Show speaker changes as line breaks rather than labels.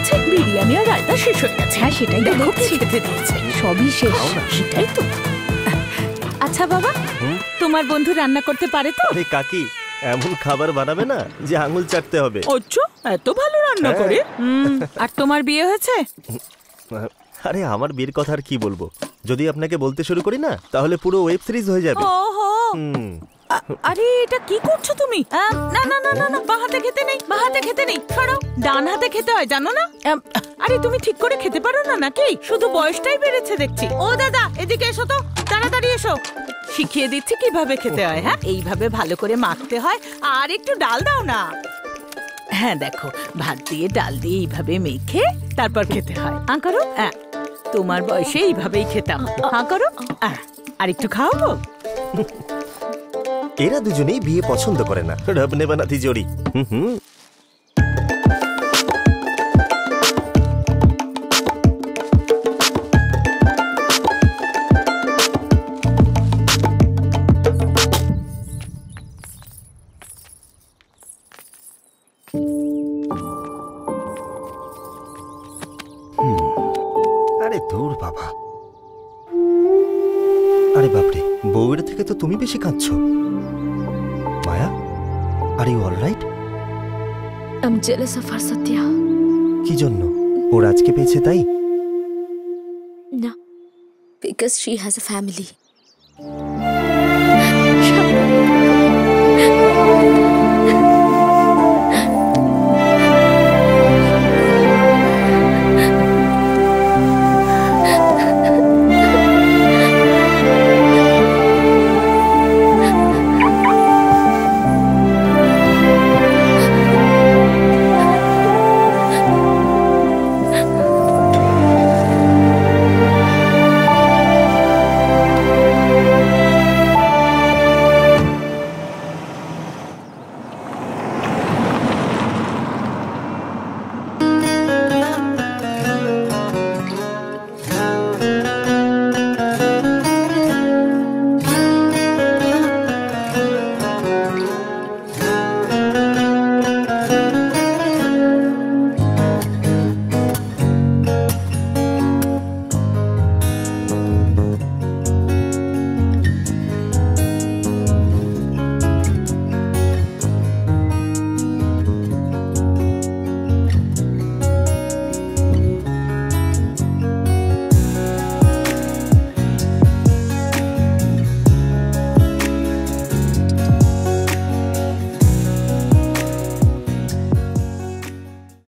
বলছে বিরিয়ানি আর রায়তা শেষ হয়ে গেছে।
হ্যাঁ সেটাই
দেখো
দেখছি,
খেতে দিয়েছে।
সবই শেষ।
সেটাই তো। আচ্ছা বাবা, তোমার বন্ধু রান্না করতে পারে তো?
আরে কাকি, এমন খাবার বানাবে না যে আঙুল চাটতে হবে।
আচ্ছা, এত ভালো রান্না করে। আর তোমার বিয়ে হয়েছে?
আরে আমার বিয়ের কথা আর কি বলবো, যদি আপনাকে বলতে শুরু করি না তাহলে পুরো ওয়েব সিরিজ হয়ে যাবে।
ওহো, আরে এটা কি করছো তুমি? না না না না না, বাঁ হাতে খেতে নেই, বাঁ হাতে খেতে নেই, সরো। ডান হাতে খেতে হয়, জানো না? আরে তুমি ঠিক করে খেতে পারো না নাকি? শুধু বয়সটাই বেড়েছে দেখছি। ও দাদা, এদিকে এসো তো, তাড়াতাড়ি এসো। শিখিয়ে দিচ্ছি কিভাবে খেতে হয়। হ্যাঁ, এইভাবে ভালো করে মাখতে হয়। আর একটু ডাল দাও না। হ্যাঁ দেখো, ভাত দিয়ে ডাল দিয়ে এইভাবে মেখে তারপর খেতে হয়। করো। তোমার বয়সে এইভাবেই খেতাম। করো। আর একটু খাওয়াবো।
এরা দুজনেই বিয়ে পছন্দ করে না, রব নে বানা তিজোরি। আরে দূর বাবা, আরে বাপরে, বউয়ের থেকে তো তুমি বেশি কাঁদছো। Maya, are you alright?
I'm jealous of her, Satya.
কি জন্য? ওর আজকে পেয়েছে তাই?
No, because she has a family.